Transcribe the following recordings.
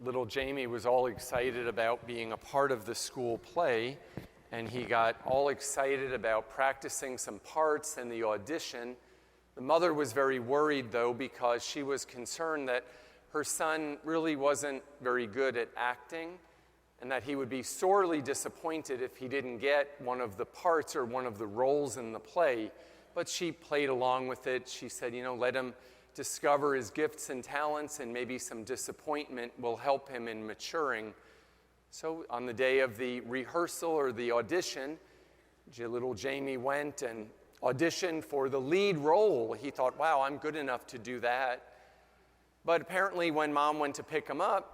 little Jamie was all excited about being a part of the school play, and he got all excited about practicing some parts and the audition. The mother was very worried, though, because she was concerned that her son really wasn't very good at acting and that he would be sorely disappointed if he didn't get one of the parts or one of the roles in the play. But she played along with it. She said, let him discover his gifts and talents, and maybe some disappointment will help him in maturing. So on the day of the rehearsal or the audition, little Jamie went and auditioned for the lead role. He thought, wow, I'm good enough to do that. But apparently when Mom went to pick him up,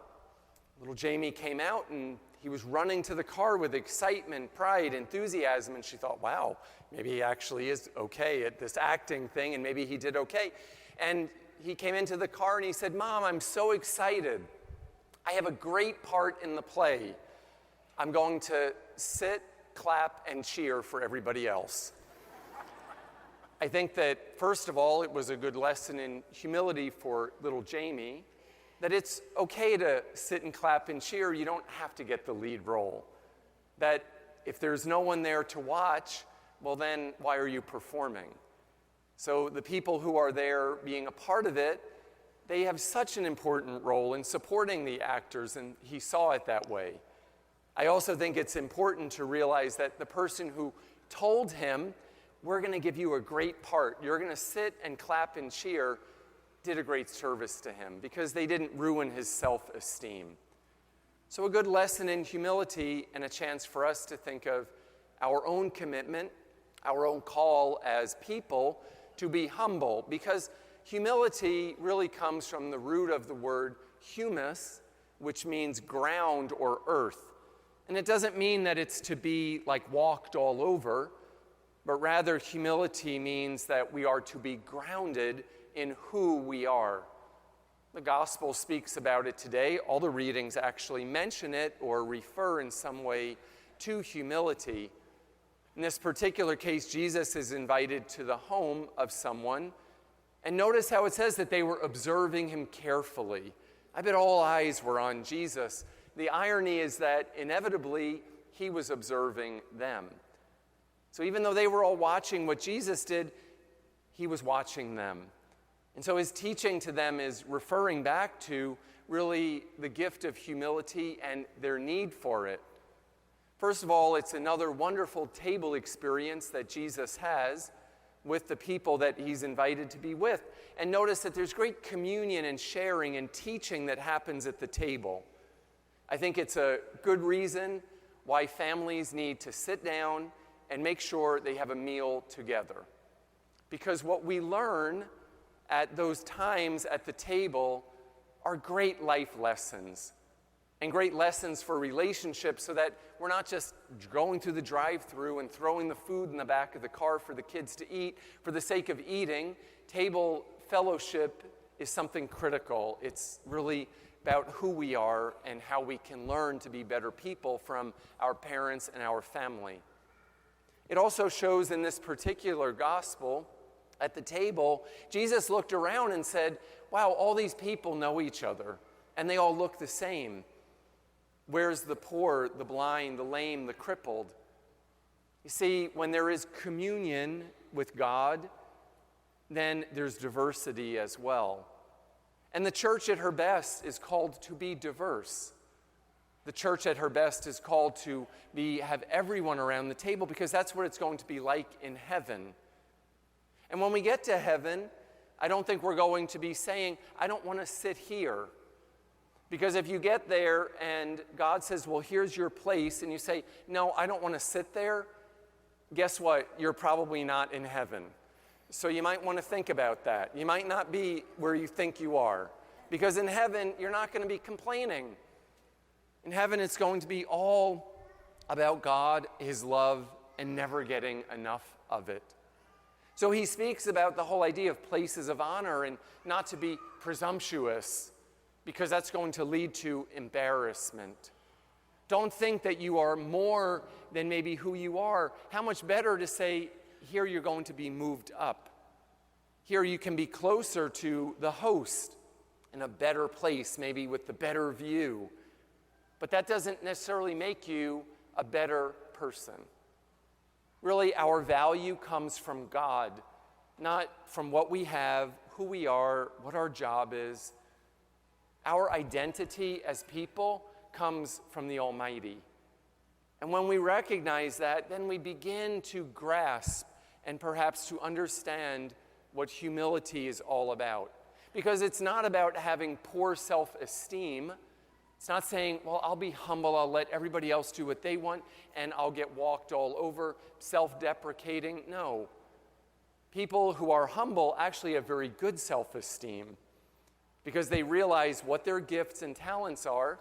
little Jamie came out and he was running to the car with excitement, pride, enthusiasm, and she thought, wow, maybe he actually is okay at this acting thing, and maybe he did okay. And he came into the car and he said, Mom, I'm so excited. I have a great part in the play. I'm going to sit, clap, and cheer for everybody else. I think that, first of all, it was a good lesson in humility for little Jamie, that it's okay to sit and clap and cheer. You don't have to get the lead role. That if there's no one there to watch, well then, why are you performing? So the people who are there being a part of it, they have such an important role in supporting the actors, and he saw it that way. I also think it's important to realize that the person who told him, we're going to give you a great part, you're going to sit and clap and cheer, did a great service to him because they didn't ruin his self-esteem. So a good lesson in humility and a chance for us to think of our own commitment, our own call as people to be humble, because humility really comes from the root of the word humus, which means ground or earth. And it doesn't mean that it's to be like walked all over, but rather humility means that we are to be grounded in who we are. The gospel speaks about it today. All the readings actually mention it or refer in some way to humility. In this particular case, Jesus is invited to the home of someone. And notice how it says that they were observing him carefully. I bet all eyes were on Jesus. The irony is that inevitably he was observing them. So even though they were all watching what Jesus did, he was watching them. And so his teaching to them is referring back to really the gift of humility and their need for it. First of all, it's another wonderful table experience that Jesus has with the people that he's invited to be with. And notice that there's great communion and sharing and teaching that happens at the table. I think it's a good reason why families need to sit down and make sure they have a meal together. Because what we learn at those times at the table are great life lessons and great lessons for relationships, so that we're not just going through the drive-thru and throwing the food in the back of the car for the kids to eat for the sake of eating. Table fellowship is something critical. It's really about who we are and how we can learn to be better people from our parents and our family. It also shows in this particular gospel, at the table, Jesus looked around and said, wow, all these people know each other, and they all look the same. Where's the poor, the blind, the lame, the crippled? You see, when there is communion with God, then there's diversity as well. And the church at her best is called to be diverse. The church at her best is called to have everyone around the table, because that's what it's going to be like in heaven. And when we get to heaven, I don't think we're going to be saying, I don't want to sit here. Because if you get there and God says, well, here's your place, and you say, no, I don't want to sit there, guess what? You're probably not in heaven. So you might want to think about that. You might not be where you think you are. Because in heaven, you're not going to be complaining. In heaven, it's going to be all about God, his love, and never getting enough of it. So he speaks about the whole idea of places of honor and not to be presumptuous, because that's going to lead to embarrassment. Don't think that you are more than maybe who you are. How much better to say, here you're going to be moved up. Here you can be closer to the host. in a better place, maybe with the better view. But that doesn't necessarily make you a better person. Really, our value comes from God, not from what we have, who we are, what our job is. Our identity as people comes from the Almighty. And when we recognize that, then we begin to grasp and perhaps to understand what humility is all about. Because it's not about having poor self-esteem. It's not saying, well, I'll be humble, I'll let everybody else do what they want, and I'll get walked all over, self-deprecating. No. People who are humble actually have very good self-esteem because they realize what their gifts and talents are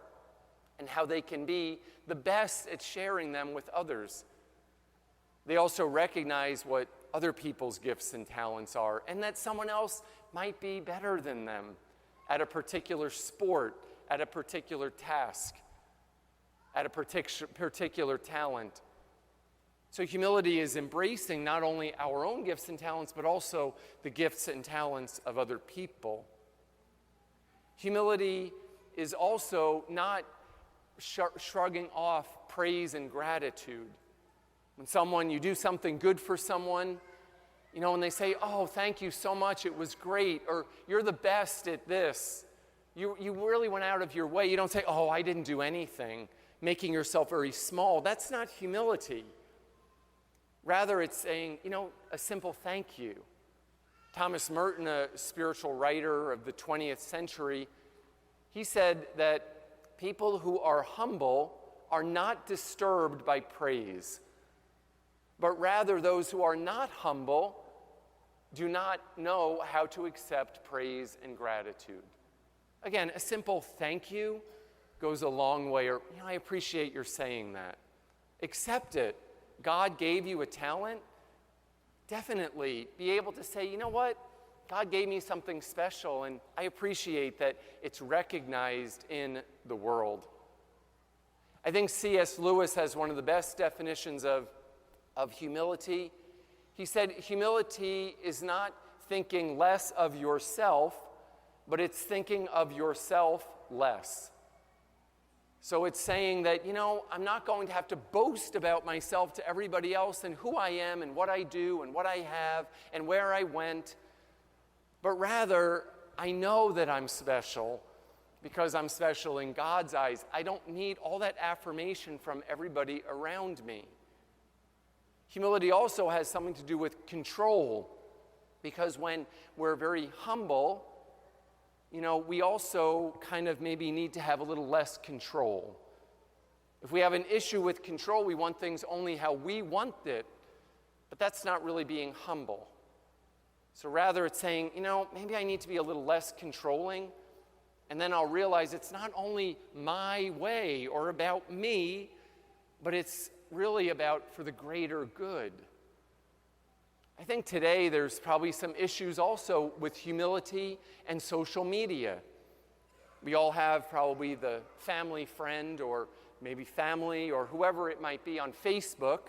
and how they can be the best at sharing them with others. They also recognize what other people's gifts and talents are and that someone else might be better than them at a particular sport, at a particular task, at a particular talent. So humility is embracing not only our own gifts and talents, but also the gifts and talents of other people. Humility is also not shrugging off praise and gratitude. When you do something good for someone, and they say, oh, thank you so much, it was great, or you're the best at this. You really went out of your way. You don't say, oh, I didn't do anything, making yourself very small. That's not humility. Rather, it's saying, a simple thank you. Thomas Merton, a spiritual writer of the 20th century, he said that people who are humble are not disturbed by praise, but rather those who are not humble do not know how to accept praise and gratitude. Again, a simple thank you goes a long way, or, I appreciate your saying that. Accept it. God gave you a talent. Definitely be able to say, you know what? God gave me something special, and I appreciate that it's recognized in the world. I think C.S. Lewis has one of the best definitions of humility. He said, humility is not thinking less of yourself, but it's thinking of yourself less. So it's saying that, I'm not going to have to boast about myself to everybody else and who I am and what I do and what I have and where I went, but rather, I know that I'm special because I'm special in God's eyes. I don't need all that affirmation from everybody around me. Humility also has something to do with control, because when we're very humble, we also kind of maybe need to have a little less control. If we have an issue with control, we want things only how we want it, but that's not really being humble. So rather it's saying, maybe I need to be a little less controlling, and then I'll realize it's not only my way or about me, but it's really about for the greater good. I think today there's probably some issues also with humility and social media. We all have probably the family friend or maybe family or whoever it might be on Facebook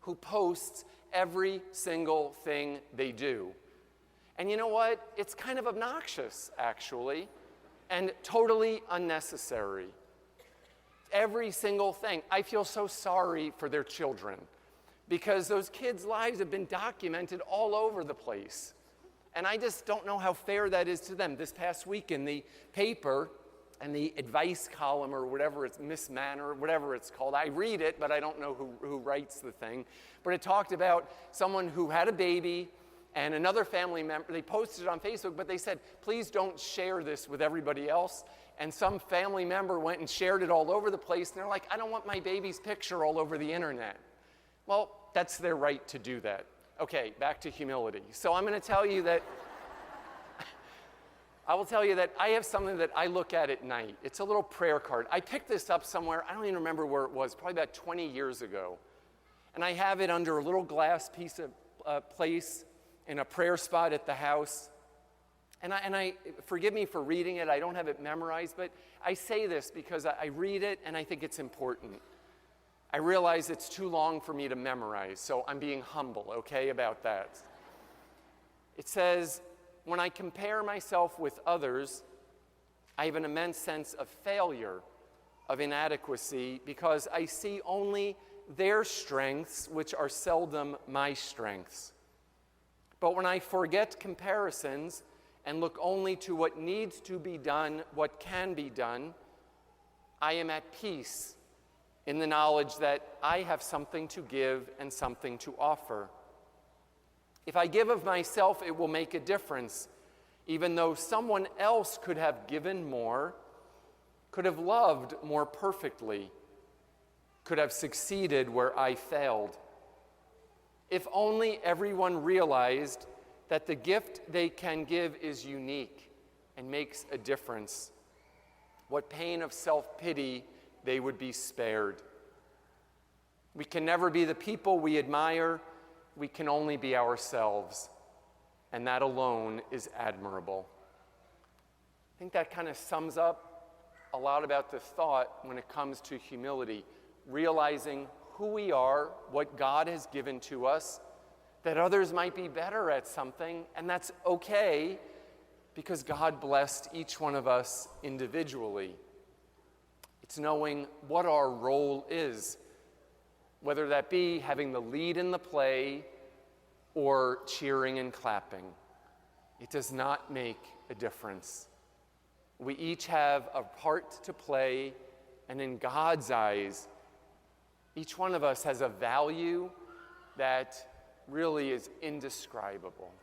who posts every single thing they do. And you know what? It's kind of obnoxious, actually, and totally unnecessary. Every single thing. I feel so sorry for their children because those kids' lives have been documented all over the place. And I just don't know how fair that is to them. This past week in the paper and the advice column or whatever it's, Miss Manor, whatever it's called, I read it, but I don't know who writes the thing. But it talked about someone who had a baby and another family member. They posted it on Facebook, but they said, please don't share this with everybody else. And some family member went and shared it all over the place, and they're like, I don't want my baby's picture all over the internet. Well, that's their right to do that. Okay, back to humility. So I'm going to tell you that, I will tell you that I have something that I look at night. It's a little prayer card. I picked this up somewhere, I don't even remember where it was, probably about 20 years ago. And I have it under a little glass piece of place in a prayer spot at the house. And I forgive me for reading it, I don't have it memorized, but I say this because I read it and I think it's important. I realize it's too long for me to memorize, so I'm being humble, okay, about that. It says, when I compare myself with others, I have an immense sense of failure, of inadequacy, because I see only their strengths, which are seldom my strengths. But when I forget comparisons and look only to what needs to be done, what can be done, I am at peace in the knowledge that I have something to give and something to offer. If I give of myself, it will make a difference, even though someone else could have given more, could have loved more perfectly, could have succeeded where I failed. If only everyone realized that the gift they can give is unique and makes a difference, what pain of self-pity they would be spared. We can never be the people we admire. We can only be ourselves, and that alone is admirable. I think that kind of sums up a lot about the thought when it comes to humility, realizing who we are, what God has given to us, that others might be better at something, and that's okay because God blessed each one of us individually. It's knowing what our role is, whether that be having the lead in the play or cheering and clapping. It does not make a difference. We each have a part to play, and in God's eyes, each one of us has a value that really is indescribable.